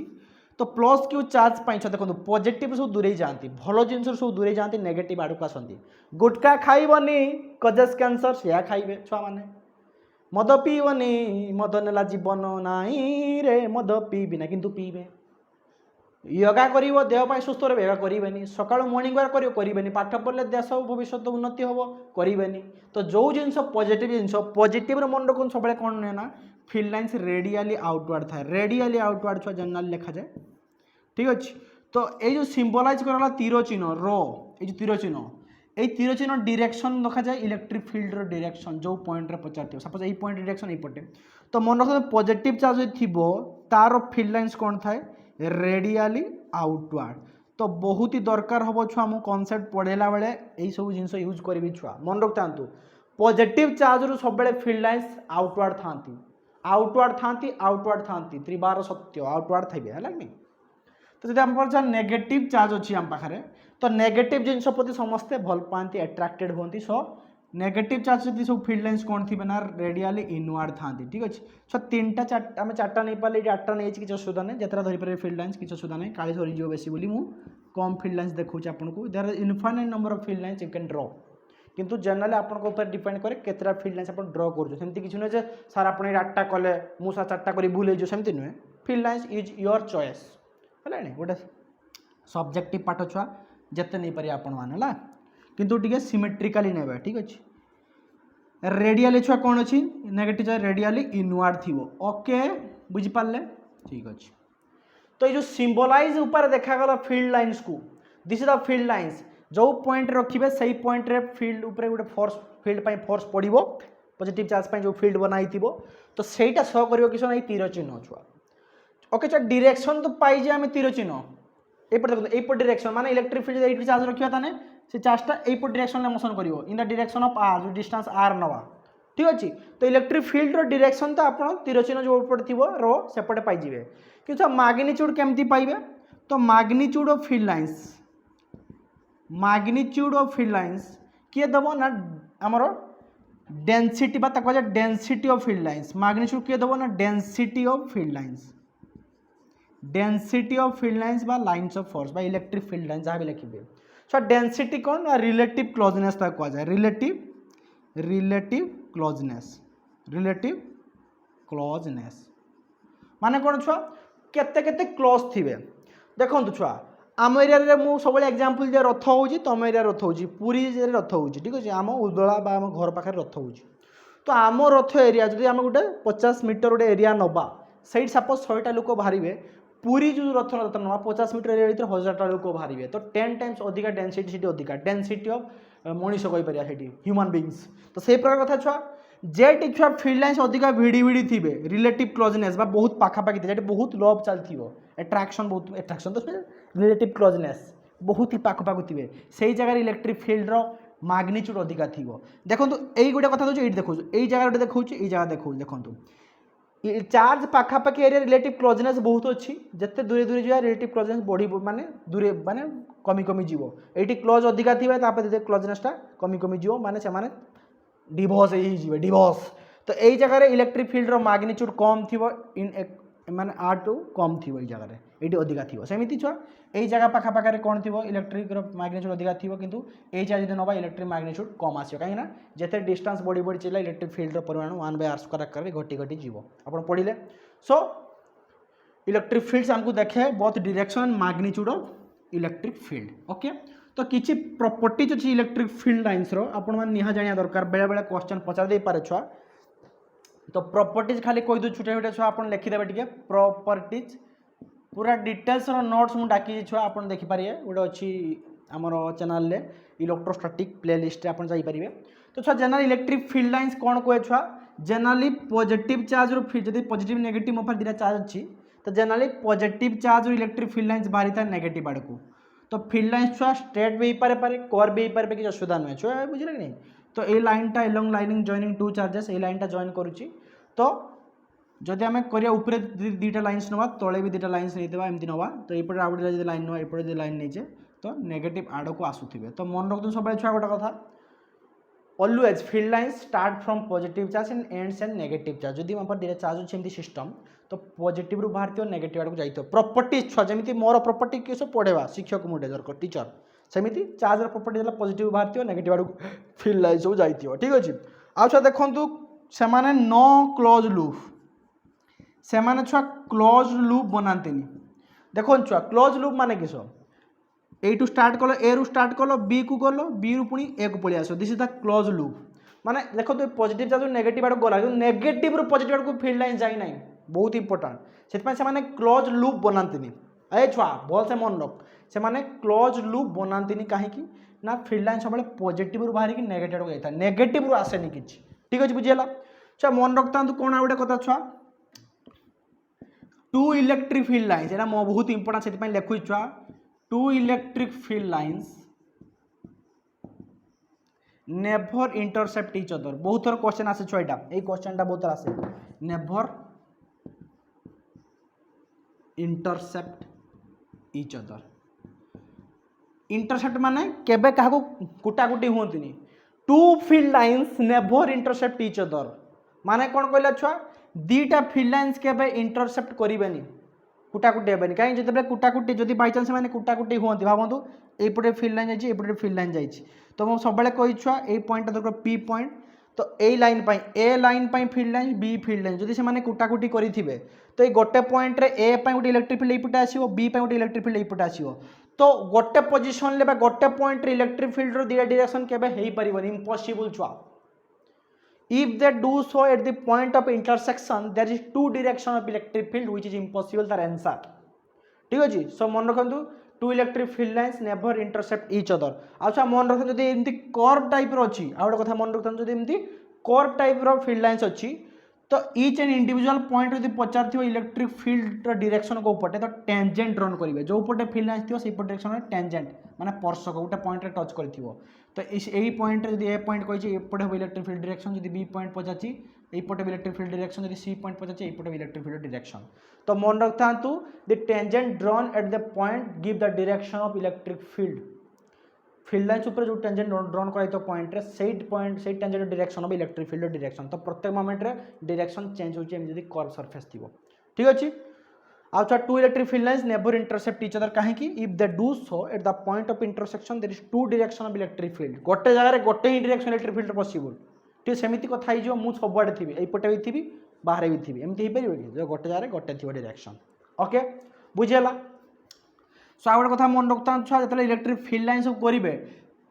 तो प्लस क्यू चार्ज पाई देखो पॉजिटिव सब दूरे जाती भल जिन सब दूरे जाती नेगेटिव आड़ को आसती गुटखा खाइबनी कजेस कैंसर से खाइबे छुआ मैंने मद पीबनी मद नेला जीवन नाई रे मद पीबी ना किंतु पीबे योगा करिवो देह पाई सुस्थ रहे योगा करेनि सकाळ मॉर्निंग वाक करेनि पाठ पढ़ले देश भविष्य उन्नति हम करेनि तो जो जिन जिन पॉजिटिव मन रखुन सब कौन नुहे ना फील्ड लाइन्स रेडियली आउटवर्ड था रेडियली आउटवर्ड छुआ जनरल लिखा जाए ठीक अच्छे तो ये सिंबलाइज करा तीर चिन्ह रो ये तीर चिन्ह এই তীর চিহ্ন ডিরেকশন দেখা যায় ইলেকট্রিক ফিল্ডর ডিরেকশন যে পয়েন্টরে পচার সাপোজ এই পয়েন্ট ডিরেকশন এইপটে তো মনে রাখতে পজিটিভ চার্জ যদি থিব তার ফিল্ড লাইন্স কোণ থাকে রেডিয়ালি আউটওয়ার্ড তো বহুত হি দরকার হব ছুয়া মু কনসেপ্ট পড়াইলা বেলে এই সব জিনিস ইউজ করবি ছুয়া মনে রাখতান্তু পজিটিভ চার্জ রু সববেলে ফিল্ড লাইন্স আউটওয়ার্ড থাকি ত্রিবার সত্য আউটওয়ার্ড থাকবে হল কি तो जब आम पास नेगेटिव चार्ज अच्छी आम पाखे तो नेगेटिव जिन प्रति समस्ते भल पाती अट्राक्टेड होती सो नेगेटिव चार्ज जी सब फील्ड लाइन्स कौन थी ना रेडियली इनवर्ड था ठीक अच्छे सो तीन टा आम चार्टा नहीं पारे ये 8टा नहीं किसी असुविधा नहीं जितना धरीपर फील्ड लाइन्स किसी असुविधा नहीं काली सरीज बेस बोली मुझे कम फील्ड लाइन्स देखा आपको there is infinite number of field lines you can draw किंतु जनरली आपको ऊपर डिपेंड करे केतरा फील्ड लाइन्स आप ड्रॉ करते किसी नुहे सार आप 8टा कले मुझे 4टा कर भूल सेमती नुहे field lines is your choice है गोटे सब्जेक्टिव पाठ छुआ जिते नहीं पारे आपण मैंने किंतु टी सिमेट्रिकाली ने ठीक अच्छे रेडियली छुआ कौन अच्छी नेगेटिव चार्ज रेडियली इनवर्ड थी ओके बुझीपारे ठीक अच्छे तो ये जो सिंबलाइज ऊपर देखागला फील्ड लाइन्स को this is the field lines जो पॉइंट रखिए से पॉइंट रे फील्ड ऊपर गोटे फोर्स फील्ड पाई फोर्स पड़ो पॉजिटिव चार्ज पाई जो फील्ड बनाई तो सहीटा शो कर किसी ना तीर चिन्ह छुआ ओके अच्छा डिरेक्शन तो पाई आम तीर चिन्ह एपट देखो एपट डिरेक्शन माने इलेक्ट्रिक फील्ड ये चार्ज रखा ताने से चार्जटा एपट डिरेक्शन मोशन कर in the direction of r जो डिस्टेंस आर नवा ठीक अच्छे तो इलेक्ट्रिक फील्ड रो डिरेक्शन तो आप तीर चिन्ह जो ऊपर थी रो सेपटे पाइबे कि मैग्नीट्यूड केमती पाइबे तो मैग्नीट्यूड ऑफ फील्ड लाइन्स किए दब ना आमर density density of field lines magnitude किए दब ना density of field lines density of field lines बा लाइन्स ऑफ फोर्स बा इलेक्ट्रिक फील्ड लाइन्स जहाँ भी लिखे सो डेंसिटी कौन रिलेटिव क्लोजनेस तक कह जाए रिलेटिव क्लोजनेस माने कौन छुआ केते केते क्लोज थिबे देखो छुआ आम एरिया मु सब एग्जांपल जे रथ होउची तम एरिया रथ होउची पुरी जे रथ होउची ठीक अछि आम उदला बा आम घर पाखे रथ होउची तो आम रथ एरिया जदि आम गोटे 50 मीटर गोटे एरिया नबा सही सपोज 100टा लोक बाहरिबे पूरी जो रथ ना 50 मीटर एरिया भर 1000टा लोक बाहरिबे तो 10 टाइम्स अधिका डेंसिटी ऑफ मनीष कहीपर ह्यूमन बीइंग्स तो से प्रकार कथा छुआ जेट छुआ फील्ड लाइन्स अधिका भिड़ी भिड़ी थे रिलेटिव क्लोजनेस बा बहुत पाखापाखि थे बहुत लव चलती एट्राक्शन बहुत एट्राक्शन तो रिलेटिव क्लोजनेस बहुत ही पाखपाख थे से जगह इलेक्ट्रिक फील्ड मैग्नीट्यूड अधिका थी देखो यही गोटे कथा ये देखो यही जगह गोटे देखो ये जगह देखो देखो चार्ज पाखापाखि एरिया रिलेटिव क्लोजनेस बहुत अच्छी जिते दूरे दूरे जाए रिलेटिव क्लोजनेस बढ़ी माने दूरे माने कमी कमी जीव ये क्लोज अधिका थी क्लोजनेसटा कमी कमी जीव माने से माने डिवोर्स ही डिवोर्स तो यही जगह इलेक्ट्रिक फील्ड मैग्नीट्यूड कम थी इन माने आर टू कम थी जगह ये अधिका थी सेमती छुआ यही जगह पाखापाखे कौन थी इलेक्ट्रिक मैग्नीट्यूड अधिका थी किंतु यही जगह जो नवा इलेक्ट्रिक मैग्नीट्यूड कम आसो कहीं जिते डिस्टेंस बढ़ी बढ़ी चला इलेक्ट्रिक फील्ड परिमाण 1/r² आकार में घटी घटी जीव आप पढ़े सो इलेक्ट्रिक फील्ड्स आमको देखे both direction and magnitude of electric field okay तो किसी प्रॉपर्टीज अच्छी इलेक्ट्रिक फील्ड लाइन्स आपण निहा जाना दरकार बेले बेले क्वेश्चन पचार दे पारे छुआ तो प्रॉपर्टीज खाली कही दो छोटे छोटे छुआ आप लिखिदेवे टे प्रॉपर्टीज पूरा डिटेल्स नोट्स मुझे डाकी छुआ आप देखिपारे गोटे अच्छी आमर चैनल रे इलेक्ट्रोस्टैटिक प्लेलिस्ट आप जाइपारे तो छुआ जनरल इलेक्ट्रिक फील्ड लाइन्स कौन कहे छुआ जनरली पॉजिटिव चार्ज रू पॉजिटिव नेगेटिव मोफर दुटा चार्ज अच्छी तो जनरली पॉजिटिव चार्ज रू इलेक्ट्रिक फील्ड लाइन्स बाहरी था नेगेटिव आड़ को तो फील्ड लाइन्स छुआ स्ट्रेट भी पारे कर भी पारे कि असुविधा नुहे छुआ बुझे कि नहीं तो ये लाइनटा along lining joining two charges ये लाइनटा जॉइन करुच्ची तो जदि आम करिया ऊपर दुईटा लाइन्स नवा तले भी दुईटा लाइन्स नहीं देवा एमती नवा तो ये आउ गोटे लाइन नवा ये लाइन नहीं तो नेगेटिव आड़ को आसुवे तो मन रखते सब छुआ गोटे कथा always field lines start from positive charge and ends and negative charge जदि दुईटा चार्ज अच्छे सिस्टम तो पॉजिटिव रु बाहर नेगेटिव आड़क जाइए प्रॉपर्टीज छुआ जमी मोर प्रॉपर्टी किए सब पढ़ेगा शिक्षक मुझे दरकार टीचर सेमती चार्जर प्रॉपर्टी पॉजिटिव बाहर नेगेटिव आड़क फील्ड लाइन सब जाइए ठीक अच्छे आउ छुआ देखु से नो क्लोज लूप से छुआ क्लोज लूप बनाते देखो छुआ क्लोज लूप माने किस यू स्टार्ट कल ए रु स्टार्ट कल बी को गल बी रु पुणी ए को पलि आस this is the close loop माने देखो तो पॉजिटिव चार्ज नेगेटिव आड़ गला नेगेटिव रु पॉजिटिव आड़ को फील्ड लाइन जाई ना बहुत इंपोर्टाट से क्लोज लूप बनाती ए छुआ भल से मन रख से क्लोज लूप बनाती कहीं ना फील्ड लाइन सब पॉजिटिव रु बाहर नेगेटिव आड़ जाता नेगेटिव रु आसेनी किसी ठीक अच्छे बुझीगला छुआ मन रखता कौन आ गए कथा छुआ टू इलेक्ट्रिक फील्ड लाइन्स यहाँ बहुत इंपोर्टाट से लिखु छुआ two electric field lines never intercept each other बहुत थर क्वेश्चन आसे छुआ ये क्वेश्चन बहुत थर आसे never intercept each other intercept माने केबे काहाको कुटाकुटी होंतनी two field lines never intercept each other माने कौन कहला छुआ दीटा फील्ड लाइन्स केबे इंटरसेप्ट करेनि कुटाकुटी हेनी कहीं जो कुटाकुटी जब बाई चान्स से कुटाकुटी हूँ भावतु यपटे फील्ड लाइन जाइए एपटे फील्ड लाइन जाइए तो मुझे सब कही छुआ ये पॉइंट दरकार पी पॉइंट तो a line a line field line B field line जदि से कुटाकुटी करेंगे तो ये गोटे पॉइंट रे ए गोटे इलेक्ट्रिक फील्ड यपटे आसो बी गोटे इलेक्ट्रिक फील्ड यपटे आसो तो गोटे पोजिशन गोटे पॉइंट रे इलेक्ट्रिक फील्ड दीटा डायरेक्शन केबे हो पार इम्पॉसिबल छुआ if they do so at the point of intersection there is two direction of electric field which is impossible तार आंसर ठीक अच्छे सो मन रखु two electric field lines never intercept each other अच्छा मन रखु जब एमती कर्व टाइप अच्छी आ गए कथा मन रखता जब एमती कर्व टाइप फील्ड लाइन्स अच्छी तो ईच एंड इंडिविजुअल पॉइंट यदि पचार इलेक्ट्रिक फील्ड डायरेक्शन को पटे तो टेंजेंट रन करेंगे जो पटे फील्ड लाइन्स थी से डायरेक्शन टेंजेंट माने स्पर्शक गोटे पॉइंट रे टच कर तो यही पॉइंट रे ए पॉइंट कही एपटे हम इलेक्ट्रिक फील्ड डायरेक्शन जब बी पॉइंट पचाची यपटे इलेक्ट्रिक फील्ड डायरेक्शन जब सी पॉइंट पचाची यपटे इलेक्ट्रिक फील्ड डायरेक्शन तो मन रखता the tangent drawn at the point give the direction of electric field lines ऊपर जो टेंजेंट ड्रॉन कर पॉइंट रे से tangent direction of electric field direction तो प्रत्येक मोमेंट रे डायरेक्शन चेंज होची एम जदी कर्व सरफेस थी ठीक अच्छे आउ two electric field lines never intercept each other कहीं if they do so at the point of intersection there is two direction of electric field गोटे जगह गोटे ही डायरेक्शन इलेक्ट्रिक फील्ड पॉसिबल ठीक सेमती कथा हो मुझे सबुआड़े थी यपटे भी थी बाहर भी थी एमती हो पार कि जो गोटे जगह गोटे थी डायरेक्शन ओके बुझीगला सो आ गए कथा मन रखता छुआ जो इलेक्ट्रिक फील्ड लाइन सब करेंगे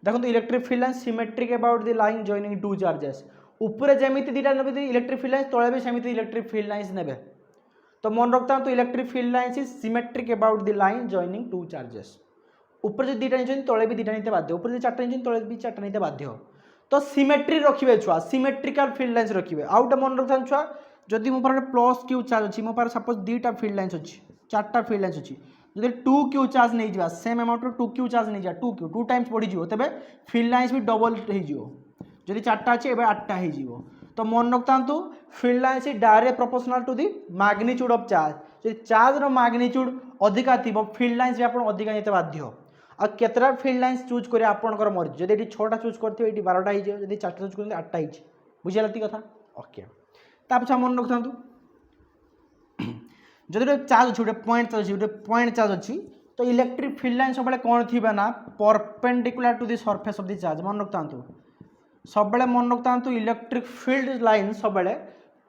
देखो electric field line symmetric about the line joining two charges ऊपर जमी दीटा ने इलेक्ट्रिक फील्ड लाइन तले भी सेमती इलेक्ट्रिक फील्ड लाइन्स ने तो मन रखता तो electric field lines is symmetric about the line joining two charges ऊपर जो दीटा नहीं तले भी दीटा नहीं बाध्य ऊपर जो चार्टा नहीं तले भी चार्टा नहीं बाध्य तो सिमेट्री रखिए छुआ सिमेट्रिकल फील्ड लाइन्स रखिए आउ गोटे मन रखता छुआ जदि मो पारे प्लस क्यू चार्ज अच्छी मो पारे सपोज दीटा फील्ड लाइन्स अच्छी चार्टा फील्ड लाइन्स अच्छी जो टू क्यू चार्ज नहीं जा same amount two q charge नहीं जा टू टाइम्स बढ़ी तेज फील्ड लाइन्स भी डबल हो चार्टा अच्छे एवं 8टा हो तो मन रखता field lines is direct proportional to the magnitude of charge जो चार्ज रो मैग्नीट्यूड अधिका थी फील्ड लाइन्स भी आप अधिका नहीं बाध्य आ केतटा फील्ड लाइन्स चूज करें आपंकर मर्जी जब ये 6टा चूज करते ये 12टा हो जब 4टा चूज करते 8टा हो बुझे कथा ओके ताप मन रखता जब गोटे चार्ज अच्छी गोटे पॉइंट चार्ज अच्छी तो इलेक्ट्रिक फील्ड लाइन सब कौन थी ना perpendicular to the surface of the charge मन रखता सब मन रखता इलेक्ट्रिक फील्ड लाइन सब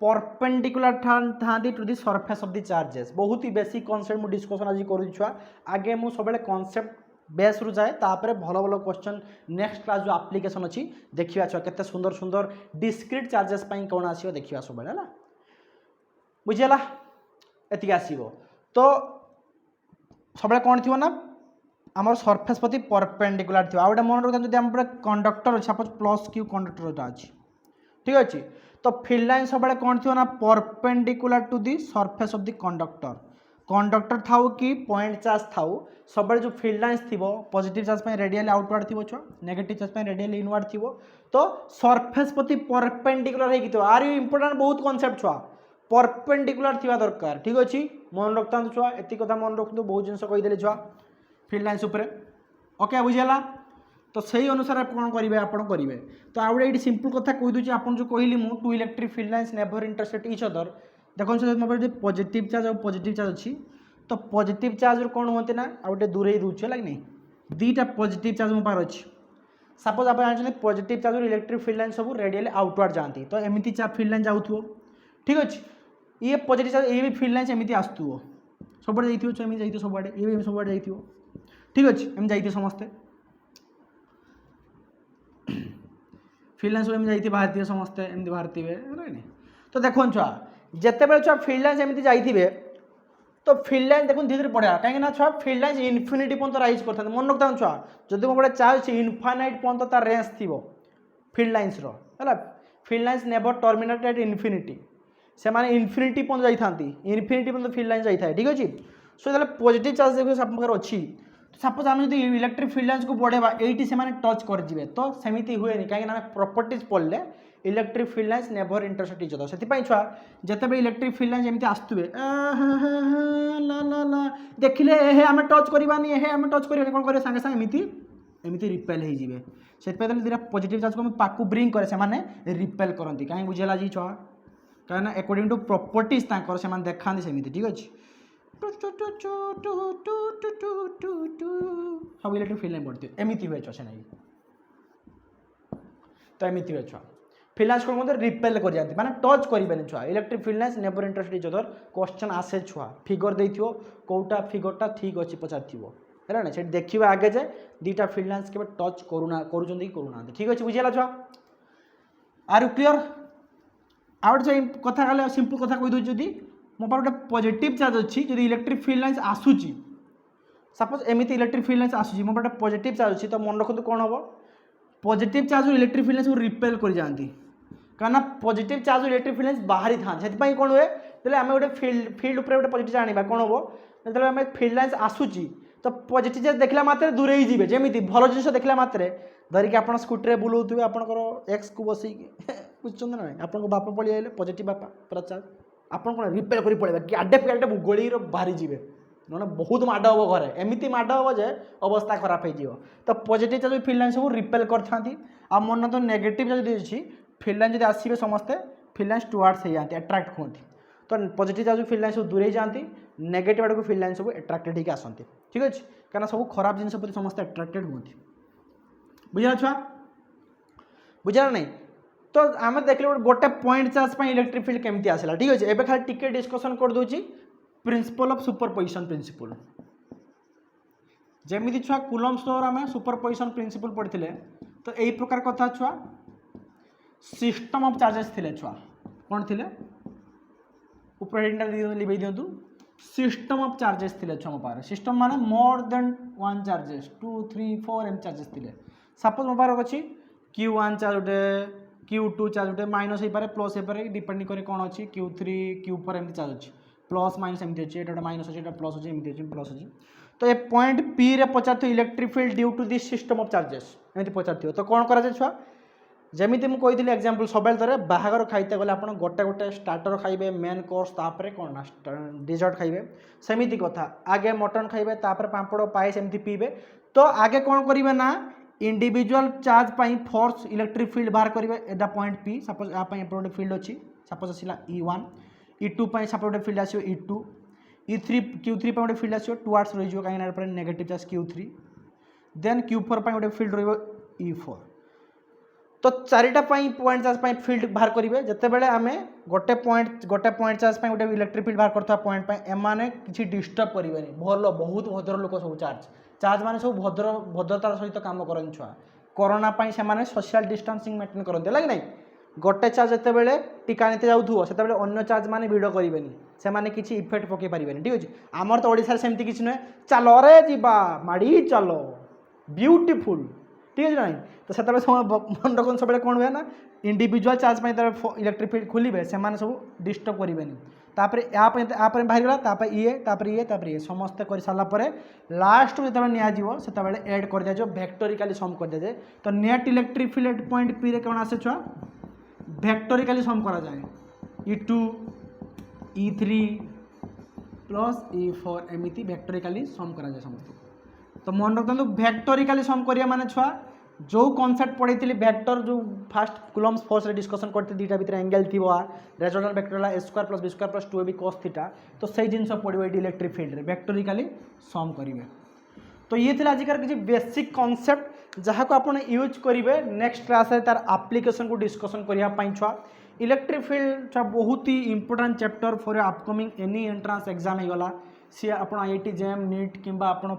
परपेंडिकुलर था to the surface of the charges बहुत ही बेसिक कॉन्सेप्ट मुझे डिस्कसन आज करुआ आगे मुझे सब कॉन्सेप्ट बेस रु जाए तापर भल भल क्वेश्चन नेक्स्ट क्लास जो एप्लिकेशन अच्छी देखा छुआ केते सुंदर सुंदर डिस्क्रीट चार्जेस कौन आसो देखा सब है बुझीगला एति आसो तो सब कौन थी ना आम सरफेस प्रति परपेंडिकुलर थी आउटे मन रखता जब आम कंडक्टर अच्छे सपोज प्लस क्यू कंडक्टर अच्छी ठीक अच्छे तो फील्ड लाइन सब कौन थी ना perpendicular to the surface of the conductor थाउ कि पॉइंट चार्ज थाउ सब जो फील्ड लाइन्स थी पॉजिटिव चार्ज रेडियल आउटवर्ड थी छुआ नेगेटिव चार्ज रेडियल इनवर्ड थी तो सरफेस प्रति परपेंडिकुलर हो आर यू इंपोर्टेंट बहुत कॉन्सेप्ट छुआ परपेंडिकुलर थी दरकार ठीक अच्छे मन रखता छुआ एति कथा मन रखु बहुत जिन कहीदे छुआ फील्ड लाइन्स उपर ओके बुझीगला तो सही अनुसार आप कौन करेंगे आप तो आउ ये सिंपल कथा कहीदे आप जो कहली मु two electric field lines never intersect each other देखो छुआ मोबाइल पॉजिटिव चार्ज और पॉजिटिव चार्ज अच्छी तो पॉजिटिव चार्ज कौन होते ना आ गए दूरे दूचे लगे नहीं दुईटा पॉजिटिव चार्ज मो पार अच्छी सपोज आप जानते positive charge electric field line सब रेडियल आउटवर्ड जाती तो एमती फील्ड लाइन जाऊँ ठीक अच्छे ये पॉजिटिव चार्ज ये भी फील्ड लाइन एमती आसुव सब जाइए सब ये भी सब जाइए ठीक अच्छे एम जाइए समस्ते फील्ड लाइन सब जाइए बाहर समस्ते एमती बाहर नहीं तो देखो छुआ जिते बड़े छुआ फील्ड लाइन एमती जाइए तो फील्ड लाइन देखो धीरे धीरे बढ़िया कहीं छुआ फील्ड लाइन इनफिनिटी पर्यंत राइज करते मन रखता छुआ जब मोबाइल चार्ज इनफाइनाइट पर्यंत तार रेंज थी फील्ड लाइन्स है field lines never terminate at infinity से माने इनफिनिटी पर्यंत जाती इनफिनिटी पर्यंत फील्ड लाइन जाए ठीक अच्छे सो जो पॉजिटिव चार्ज देखो सब प्रकार अच्छी सपोज आम जो इलेक्ट्रिक फील्ड लाइन्स को बढ़ेबा ये से टच कर तो सेमती हुए कहीं प्रॉपर्टीज पढ़ले electric field lines never intersect each other से छुआ जिते इलेक्ट्रिक फील्ड लाइन्स एमती आसुवे देखिले हे आम टच करवानी हे आम टच कर कौन कर सागे सागे एमती एमती रिपेल हो से दुटा पॉजिटिव चार्ज को पाकू ब्रिंग करे से रिपेल करती कहीं बुझेगा जी छुआ कहीं अकॉर्डिंग टू प्रॉपर्टीज से देखा सेमती ठीक अच्छे सब इलेक्ट्रिक फील्ड लाइन बढ़ती एमती हुए छुआ से नहीं तो एमती हुए छुआ फील्ड लाइन्स को रिपेल कर जाती माने टच करें छुआ electric field lines never intersect each other question आसे छुआ फिगर देथियो कोटा फिगरटा ठीक अच्छी पचार है ना से देखिए आगे जे दुटा फील्ड लाइन्स के टच करूना ठीक अच्छे बुझेगा छुआ आर यू क्लियर आउट से कथा कहले सिंपल कथा कही दूँ मो पार गोटे पॉजिटिव चार्ज अच्छी जो इलेक्ट्रिक फील्ड लाइन्स आसूची सपोज एमती इलेक्ट्रिक फील्ड लाइन्स आसूची मो पार गोटे पॉजिटिव चार्ज अच्छी तो मन रखते कौन हम positive charge electric field lines repel कर जाती कहीं positive charge electric field lines बाहरी था से कौन हुए जो आम गोटे फील्ड उपर गोटे पॉजिटिव जाना कौन हम जो आम फील्ड लाइन्स आसूची तो पॉजिटिव चार्ज देखला मात्रे दूरे ही जमी भल जिन देखला मात्रे धरिकी आप स्कूटी बुलाऊे आपंकर एक्स को बस बुझे ना आप बापा पलि आए पॉजिटिव बापा पूरा चार्ज आप कौन रिपेल कर पड़े गाडे फिगाडे गोली बाहरी जी ना बहुत माड़ हम घरे एमती माड़ हम जे अवस्था खराब हो तो पॉजिटिव चार्ज फील्ड लाइन सब रिपेल करती आ मन तो नेगेटिव चार्ज अच्छी फील्ड लाइन जब आसवे समस्ते फील्ड लाइन टुवर्ड्स हो जाती अट्राक्ट होती तो पॉजिटिव चार्ज फील्ड लाइन सब दूरे जाती नेगेटिव आड़ को फील्ड लाइन सब अट्राक्टेड होकर आसती ठीक अच्छे कहीं सब खराब जिन प्रति समस्ते अट्राक्टेड होती बुझा छुआ बुझा नहीं तो आम देखले गोटे पॉइंट चार्ज इलेक्ट्रिक फील्ड केमती आसला ठीक अच्छे एबे खाली टिके डिस्कशन कर दूची प्रिंसिपल ऑफ सुपरपोजिशन प्रिंसिपल जमी छुआ कूलम्ब्स लॉ आम सुपरपोजिशन प्रिंसिपल पढ़ी तो यही प्रकार कथा छुआ सिस्टम ऑफ चार्जेस थे छुआ कौन थे ऊपर लिखे दिंतु सिस्टम ऑफ चार्जेस थे छुआ मो पारे सिस्टम माने more than one charges 2 3 4 m charges थे सपोज मो पारे अच्छी Q1 चार्ज गोटे Q2 चार्ज गोटे माइनस हो पारे प्लस हो पारे डिपेंड करे कौन अच्छी Q3 Q4 एमती चार्ज अच्छी प्लस माइनस एमती अच्छी एटा माइनस अच्छी एटा प्लस अच्छी एमती अच्छी प्लस अच्छी तो ये पॉइंट पी रे पचार electric field due to this system of charges एमती पचार तो कौन करा छुआ जमी मुझे कही एग्जांपल सब बाहागर खाइते गले आप गोटे गोटे स्टार्टर खाइबे मेन कोर्स तापर कौन ना डिजर्ट खाइबे सेमिति कथा आगे मटन खाइबे तापर पापड़ पायस एमती पीबे तो आगे कौन करेंगे ना इंडिविजुअल चार्ज पाई फोर्स इलेक्ट्रिक फील्ड बाहर करेंगे एटा पॉइंट पी सपोज आप गोटे फील्ड अच्छी सपोज आसला E1 E2 सपोज गोटे फील्ड आसो E2 E3 Q3 गोटे फील्ड आसो टुवर्ड्स रही कहीं negative charge Q3 then Q4 गोटे फील्ड E4 तो चारिटा पॉइंट चार्ज फील्ड बाहर करेंगे जिते बड़े आम गोटे पॉइंट चार्ज गोटे इलेक्ट्रिक फील्ड बाहर करता पॉइंट एमाने किसी डिस्टर्ब करेंगे भल बहुत भद्र लोक सब चार्ज माने सब भद्रतार सहित काम करन छुआ कोरोना से सोशल डिस्टेंसिंग मेंटेन करते लगे ना गोटे चार्ज जिते टीका नीते जाऊँ से अन्य चार्ज मैंने भिड़ करेंगे से किसी इफेक्ट पकई पारे ठीक अच्छे आमर तो ओडिशा सेमती किसी नुहे चल रे जीवा माड़ी चलो ब्यूटीफुल ठीक है ना तो से मन रखन सब कौन हुए ना इंडिविजुअल चार्ज इलेक्ट्रिक फील्ड खोलिए से सब डिस्टर्ब करेंगे तापर यापर बाहर गला ये समस्ते कर सारापर लास्ट जो निजी से एड कर दिया भेक्टोरिकली सम कर दिया तो net electric field point P रे कौन आसे छुआ भेक्टोरिकली सम करा जाए E2 E3 प्लस E4 एमती भेक्टोरिकली सम करा जाए समस्त तो मन रखता भेक्टोरिकली सम करिया माने छुआ जो कॉन्सेप्ट पढ़ी वेक्टर जो फास्ट कुलम्स फोर्स रे डिस्कशन करते दुटा भितर एंगल थी resultant vector A square plus B square plus 2ab cos theta तो सही जिनस पड़ो ये इलेक्ट्रिक फील्ड रे वेक्टोरिकली सम करेंगे। तो ये थी आजिकार किसी बेसिक कॉन्सेप्ट जहाँ को आप यूज करेंगे नेक्स्ट क्लास तार एप्लिकेशन को डिस्कशन करने छुआ इलेक्ट्रिक फील्ड बहुत ही important chapter for upcoming any entrance exam होगा सी आप आईआईटी जेएम नीट कि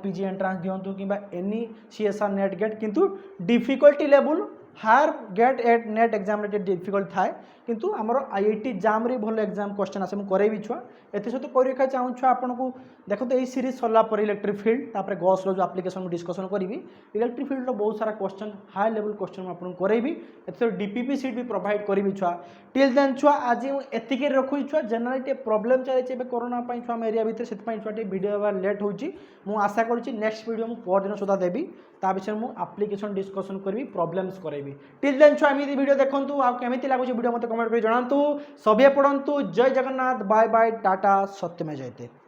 पीजी एंट्रांस दिंतु कि एनी सीएसआर नेट गेट किंतु difficulty level higher GATE at NET exam difficult थाए किंतु आमर आईआईटी जाम रे भल एग्जाम क्वेश्चन आसे मुझे छुआ एत सहित कर रखा चाहूँ छुआ आपन को देखो तो यही सीरीज सरला पर इलेक्ट्रिक फील्ड तापर गॉस रो जो एप्लिकेशन डिस्कशन करी इलेक्ट्रिक फील्ड बहुत सारा क्वेश्चन हाई लेवल क्वेश्चन आपको करेबी एत डीपीपी सीट भी प्रोवाइड करी छुआ टिल देन छुआ आज एतिक रखुई छुआ जनरल प्रोब्लेम चलती है कोरोना छुआ आम एरिया भितर से छुआ वीडियो लेट होची मु आशा करुँची नेक्स्ट वीडियो मु परदिन सुधा देवी ता विषय मु एप्लिकेशन डिस्कशन करी प्रॉब्लम्स करेबी टिल देन छुआ एमती वीडियो देखंतु आ केमिति लागुची वीडियो मते कमेंट कर जणांतु सभे पढंतु जय जगन्नाथ बाय बाय टाटा सत्यमेव जयते।